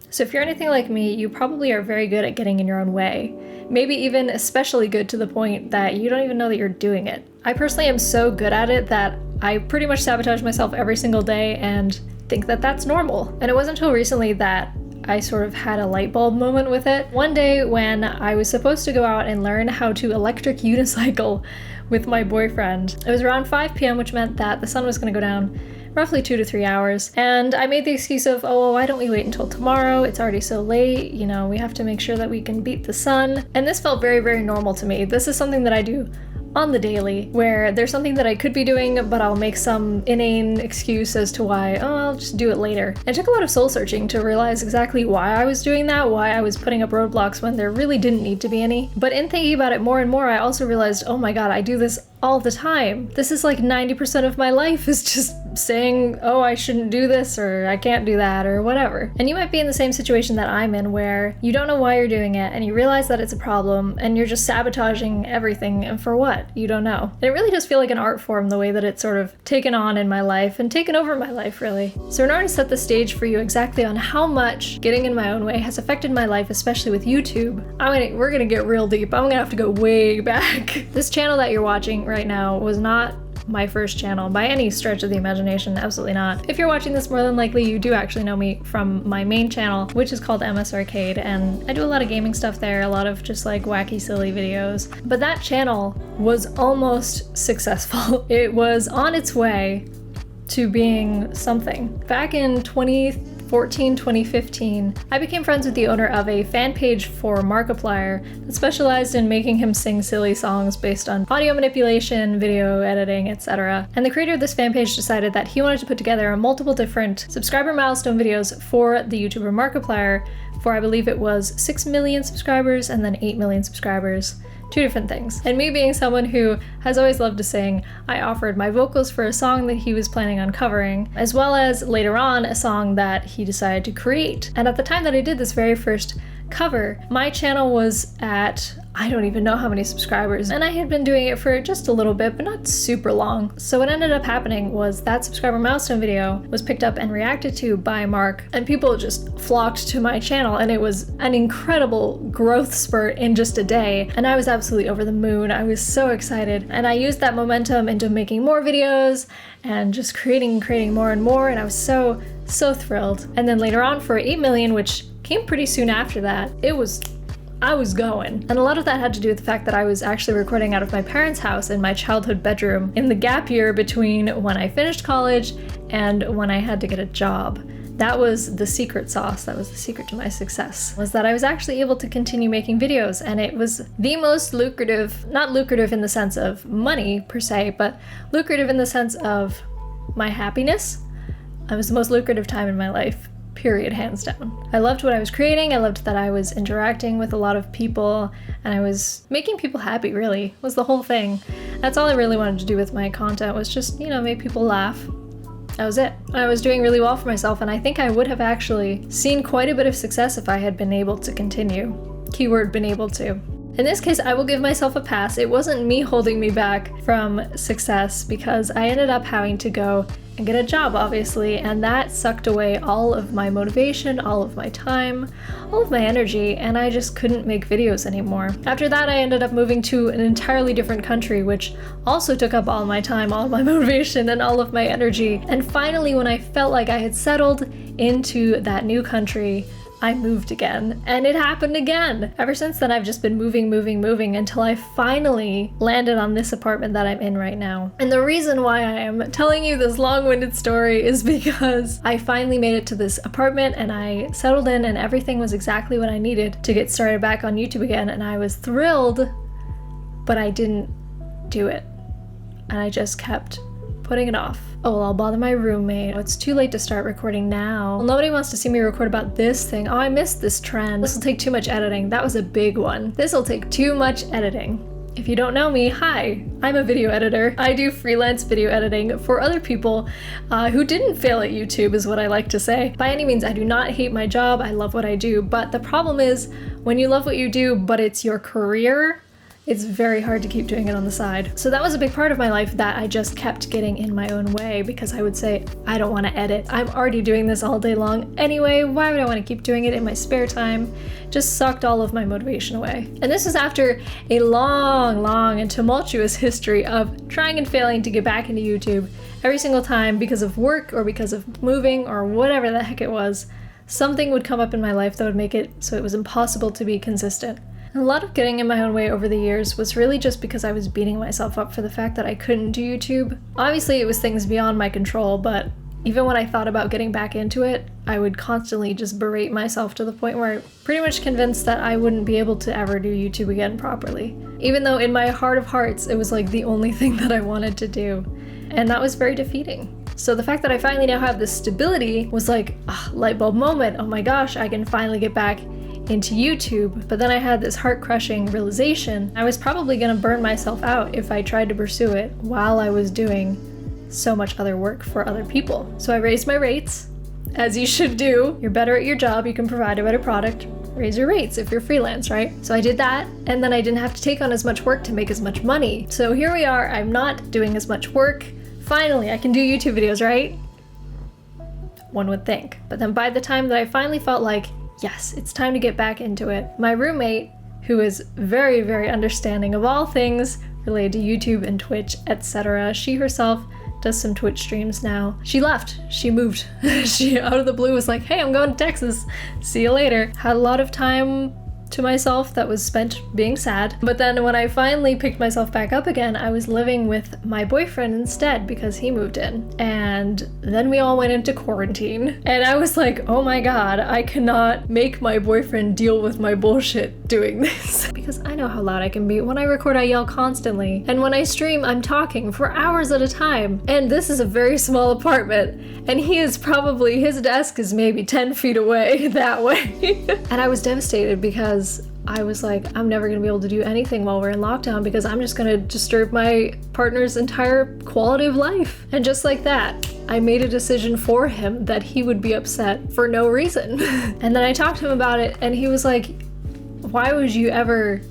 So if you're anything like me, you probably are very good at getting in your own way. Maybe even especially good to the point that you don't even know that you're doing it. I personally am so good at it that I pretty much sabotage myself every single day and think that that's normal. And it wasn't until recently that I sort of had a light bulb moment with it. One day when I was supposed to go out and learn how to electric unicycle with my boyfriend. It was around 5 p.m., which meant that the sun was going to go down roughly 2 to 3 hours. And I made the excuse of, oh, well, why don't we wait until tomorrow? It's already so late. You know, we have to make sure that we can beat the sun. And this felt very, very normal to me. This is something that I do on the daily, where there's something that I could be doing, but I'll make some inane excuse as to why, oh, I'll just do it later. It took a lot of soul searching to realize exactly why I was doing that, why I was putting up roadblocks when there really didn't need to be any. But in thinking about it more and more, I also realized, oh my god, I do this all the time. This is like 90% of my life is just saying, oh, I shouldn't do this, or I can't do that, or whatever. And you might be in the same situation that I'm in, where you don't know why you're doing it, and you realize that it's a problem, and you're just sabotaging everything, and for what? You don't know. And it really does feel like an art form, the way that it's sort of taken on in my life, and taken over my life, really. So in order to set the stage for you exactly on how much getting in my own way has affected my life, especially with YouTube, we're gonna get real deep. I'm gonna have to go way back. This channel that you're watching right now was not my first channel by any stretch of the imagination, absolutely not. If you're watching this, more than likely you do actually know me from my main channel, which is called MS Arcade, and I do a lot of gaming stuff there, a lot of just like wacky, silly videos. But that channel was almost successful. It was on its way to being something. Back in 2014, 2015, I became friends with the owner of a fan page for Markiplier that specialized in making him sing silly songs based on audio manipulation, video editing, etc. And the creator of this fan page decided that he wanted to put together multiple different subscriber milestone videos for the YouTuber Markiplier for, I believe it was 6 million subscribers and then 8 million subscribers. Two different things. And me being someone who has always loved to sing, I offered my vocals for a song that he was planning on covering, as well as later on a song that he decided to create. And at the time that I did this very first cover, my channel was at, I don't even know how many subscribers, and I had been doing it for just a little bit, but not super long. So what ended up happening was that subscriber milestone video was picked up and reacted to by Mark, and people just flocked to my channel, and it was an incredible growth spurt in just a day, and I was absolutely over the moon. I was so excited, and I used that momentum into making more videos and just creating more and more, and I was so thrilled. And then later on for 8 million, which came pretty soon after that, I was going. And a lot of that had to do with the fact that I was actually recording out of my parents' house in my childhood bedroom in the gap year between when I finished college and when I had to get a job. That was the secret sauce, that was the secret to my success, was that I was actually able to continue making videos, and it was the most lucrative, not lucrative in the sense of money per se, but lucrative in the sense of my happiness. It was the most lucrative time in my life. Period, hands down. I loved what I was creating. I loved that I was interacting with a lot of people, and I was making people happy, really, was the whole thing. That's all I really wanted to do with my content, was just, you know, make people laugh. That was it. I was doing really well for myself, and I think I would have actually seen quite a bit of success if I had been able to continue. Keyword, been able to. In this case, I will give myself a pass. It wasn't me holding me back from success, because I ended up having to go and get a job, obviously, and that sucked away all of my motivation, all of my time, all of my energy, and I just couldn't make videos anymore. After that, I ended up moving to an entirely different country, which also took up all my time, all my motivation, and all of my energy. And finally, when I felt like I had settled into that new country, I moved again, and it happened again. Ever since then, I've just been moving until I finally landed on this apartment that I'm in right now. And the reason why I am telling you this long-winded story is because I finally made it to this apartment, and I settled in, and everything was exactly what I needed to get started back on YouTube again, and I was thrilled, but I didn't do it. And I just kept putting it off. Oh, well, I'll bother my roommate. Oh, it's too late to start recording now. Well, nobody wants to see me record about this thing. Oh, I missed this trend. This will take too much editing. That was a big one. This will take too much editing. If you don't know me, hi, I'm a video editor. I do freelance video editing for other people who didn't fail at YouTube, is what I like to say. By any means, I do not hate my job. I love what I do. But the problem is, when you love what you do, but it's your career, it's very hard to keep doing it on the side. So that was a big part of my life that I just kept getting in my own way, because I would say, I don't want to edit. I'm already doing this all day long anyway. Why would I want to keep doing it in my spare time? Just sucked all of my motivation away. And this is after a long and tumultuous history of trying and failing to get back into YouTube. Every single time, because of work or because of moving or whatever the heck it was, something would come up in my life that would make it so it was impossible to be consistent. A lot of getting in my own way over the years was really just because I was beating myself up for the fact that I couldn't do YouTube. Obviously, it was things beyond my control, but even when I thought about getting back into it, I would constantly just berate myself to the point where I pretty much convinced that I wouldn't be able to ever do YouTube again properly. Even though in my heart of hearts, it was like the only thing that I wanted to do. And that was very defeating. So the fact that I finally now have this stability was like a light bulb moment. Oh my gosh, I can finally get back into YouTube. But then I had this heart-crushing realization. I was probably gonna burn myself out if I tried to pursue it while I was doing so much other work for other people. So I raised my rates, as you should do. You're better at your job, you can provide a better product. Raise your rates if you're freelance, right? So I did that, and then I didn't have to take on as much work to make as much money. So here we are, I'm not doing as much work. Finally, I can do YouTube videos, right? One would think. But then by the time that I finally felt like, yes, it's time to get back into it, my roommate, who is very understanding of all things related to YouTube and Twitch, etc., she herself does some Twitch streams now. She left. She moved. She out of the blue was like, hey, I'm going to Texas. See you later. Had a lot of time to myself that was spent being sad. But then when I finally picked myself back up again, I was living with my boyfriend instead because he moved in. And then we all went into quarantine. And I was like, oh my God, I cannot make my boyfriend deal with my bullshit doing this. Because I know how loud I can be. When I record, I yell constantly. And when I stream, I'm talking for hours at a time. And this is a very small apartment. And his desk is maybe 10 feet away that way. And I was devastated because I was like, I'm never gonna be able to do anything while we're in lockdown because I'm just gonna disturb my partner's entire quality of life. And just like that, I made a decision for him that he would be upset for no reason. And then I talked to him about it and he was like, why would you ever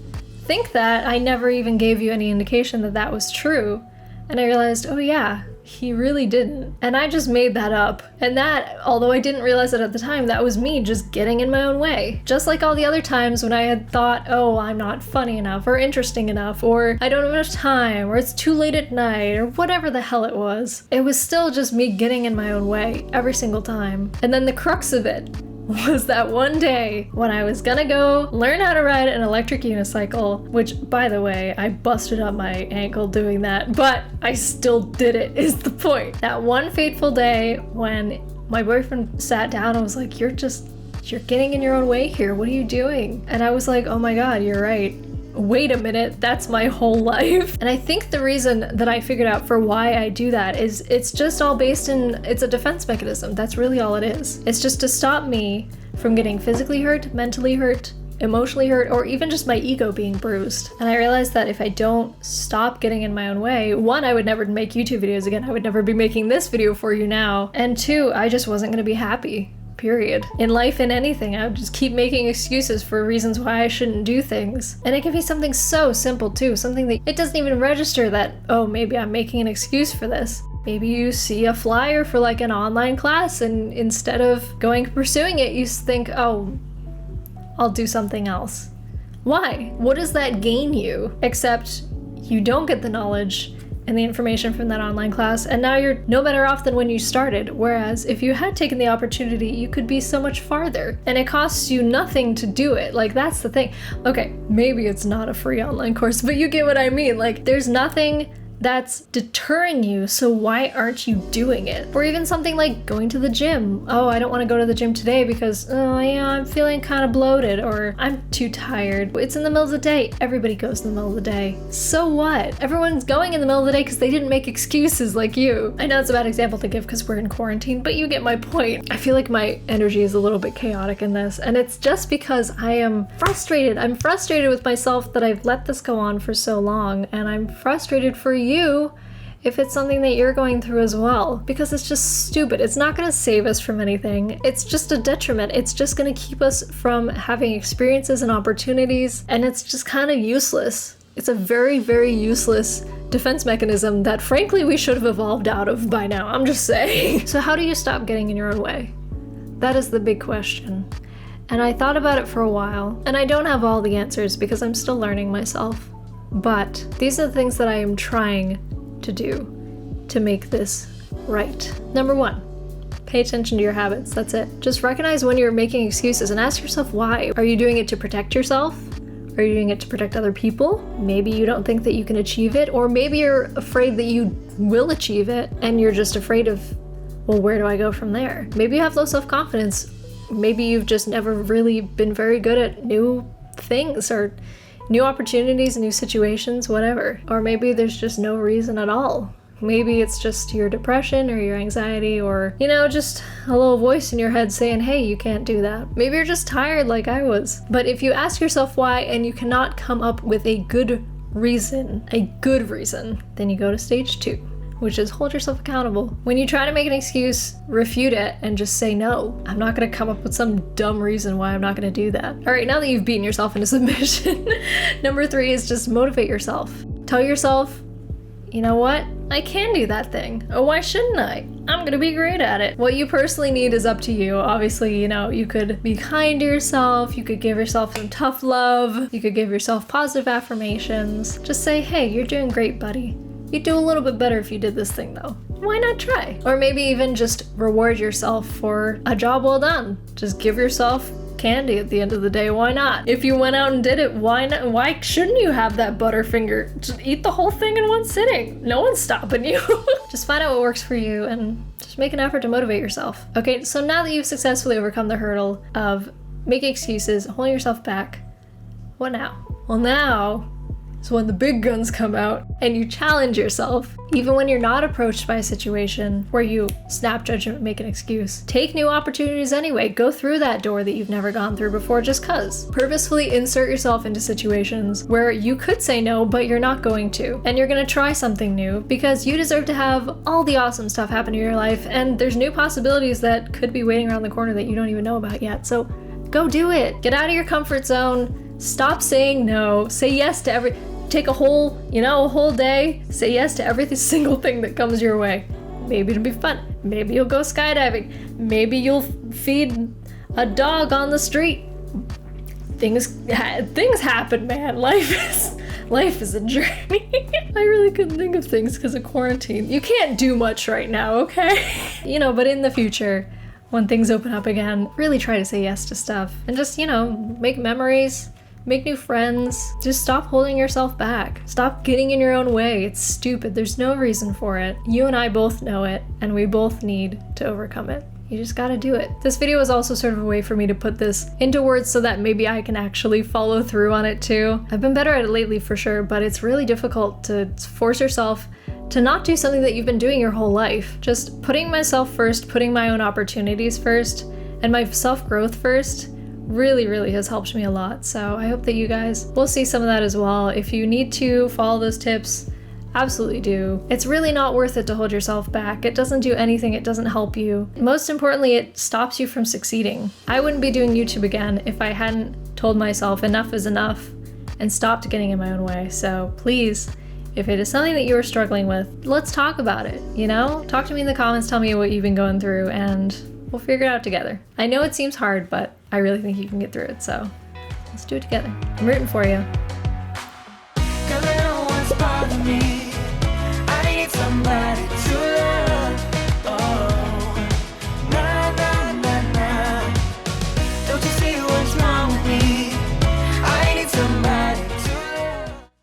think that? I never even gave you any indication that that was true. And I realized, oh yeah, he really didn't. And I just made that up. And that, although I didn't realize it at the time, that was me just getting in my own way. Just like all the other times when I had thought, oh, I'm not funny enough or interesting enough, or I don't have enough time, or it's too late at night, or whatever the hell it was. It was still just me getting in my own way every single time. And then the crux of it was that one day when I was gonna go learn how to ride an electric unicycle, which, by the way, I busted up my ankle doing that, but I still did it, is the point. That one fateful day when my boyfriend sat down and was like, you're getting in your own way here, what are you doing? And I was like, oh my God, you're right. Wait a minute, that's my whole life. And I think the reason that I figured out for why I do that is it's just all based in, it's a defense mechanism. That's really all it is. It's just to stop me from getting physically hurt, mentally hurt, emotionally hurt, or even just my ego being bruised. And I realized that if I don't stop getting in my own way, one, I would never make YouTube videos again. I would never be making this video for you now. And two, I just wasn't gonna be happy. Period. In life, in anything, I would just keep making excuses for reasons why I shouldn't do things. And it can be something so simple too, something that it doesn't even register that, oh, maybe I'm making an excuse for this. Maybe you see a flyer for like an online class and instead of going pursuing it, you think, oh, I'll do something else. Why? What does that gain you? Except you don't get the knowledge and the information from that online class, and now you're no better off than when you started. Whereas if you had taken the opportunity, you could be so much farther, and it costs you nothing to do it. Like, that's the thing. Okay, maybe it's not a free online course, but you get what I mean. Like, there's nothing that's deterring you, so why aren't you doing it? Or even something like going to the gym. Oh, I don't want to go to the gym today because, oh yeah, I'm feeling kind of bloated, or I'm too tired. It's in the middle of the day. Everybody goes in the middle of the day. So what? Everyone's going in the middle of the day because they didn't make excuses like you. I know it's a bad example to give because we're in quarantine, but you get my point. I feel like my energy is a little bit chaotic in this, and it's just because I am frustrated. I'm frustrated with myself that I've let this go on for so long, and I'm frustrated for you if it's something that you're going through as well, because it's just stupid. It's not going to save us from anything. It's just a detriment. It's just going to keep us from having experiences and opportunities, and it's just kind of useless. It's a very, very useless defense mechanism that frankly we should have evolved out of by now, I'm just saying. So how do you stop getting in your own way? That is the big question. And I thought about it for a while, and I don't have all the answers because I'm still learning myself. But these are the things that I am trying to do to make this right. Number 1, pay attention to your habits. That's it. Just recognize when you're making excuses and ask yourself why. Are you doing it to protect yourself? Are you doing it to protect other people? Maybe you don't think that you can achieve it, or maybe you're afraid that you will achieve it and you're just afraid of, well, where do I go from there? Maybe you have low self-confidence. Maybe you've just never really been very good at new things or new opportunities, new situations, whatever. Or maybe there's just no reason at all. Maybe it's just your depression or your anxiety or, just a little voice in your head saying, hey, you can't do that. Maybe you're just tired like I was. But if you ask yourself why and you cannot come up with a good reason, then you go to stage 2, which is hold yourself accountable. When you try to make an excuse, refute it and just say, no, I'm not gonna come up with some dumb reason why I'm not gonna do that. All right, now that you've beaten yourself into submission, number 3 is just motivate yourself. Tell yourself, you know what? I can do that thing. Oh, why shouldn't I? I'm gonna be great at it. What you personally need is up to you. Obviously, you could be kind to yourself, you could give yourself some tough love, you could give yourself positive affirmations. Just say, hey, you're doing great, buddy. You'd do a little bit better if you did this thing though. Why not try? Or maybe even just reward yourself for a job well done. Just give yourself candy at the end of the day. Why not? If you went out and did it, why not? Why shouldn't you have that Butterfinger? Just eat the whole thing in one sitting. No one's stopping you. Just find out what works for you and just make an effort to motivate yourself. Okay, so now that you've successfully overcome the hurdle of making excuses, holding yourself back, what now? Well, now is when the big guns come out and you challenge yourself, even when you're not approached by a situation where you snap judgment, make an excuse. Take new opportunities anyway. Go through that door that you've never gone through before just cause. Purposefully insert yourself into situations where you could say no, but you're not going to. And you're gonna try something new because you deserve to have all the awesome stuff happen in your life, and there's new possibilities that could be waiting around the corner that you don't even know about yet. So go do it. Get out of your comfort zone. Stop saying no. Say yes to take a whole day, say yes to every single thing that comes your way. Maybe it'll be fun. Maybe you'll go skydiving. Maybe you'll feed a dog on the street. Things happen, man. Life is a journey. I really couldn't think of things because of quarantine. You can't do much right now, okay? But in the future, when things open up again, really try to say yes to stuff and just, make memories. Make new friends. Just stop holding yourself back. Stop getting in your own way. It's stupid. There's no reason for it. You and I both know it, and we both need to overcome it. You just gotta do it. This video is also sort of a way for me to put this into words so that maybe I can actually follow through on it too. I've been better at it lately for sure, but it's really difficult to force yourself to not do something that you've been doing your whole life. Just putting myself first, putting my own opportunities first, and my self-growth first really, really has helped me a lot. So I hope that you guys will see some of that as well. If you need to follow those tips, absolutely do. It's really not worth it to hold yourself back. It doesn't do anything. It doesn't help you. Most importantly, it stops you from succeeding. I wouldn't be doing YouTube again if I hadn't told myself enough is enough and stopped getting in my own way. So please, if it is something that you are struggling with, let's talk about it. Talk to me in the comments, tell me what you've been going through, and we'll figure it out together. I know it seems hard, but I really think you can get through it, so let's do it together. I'm rooting for you. Girl, they don't want to bother me. I need somebody.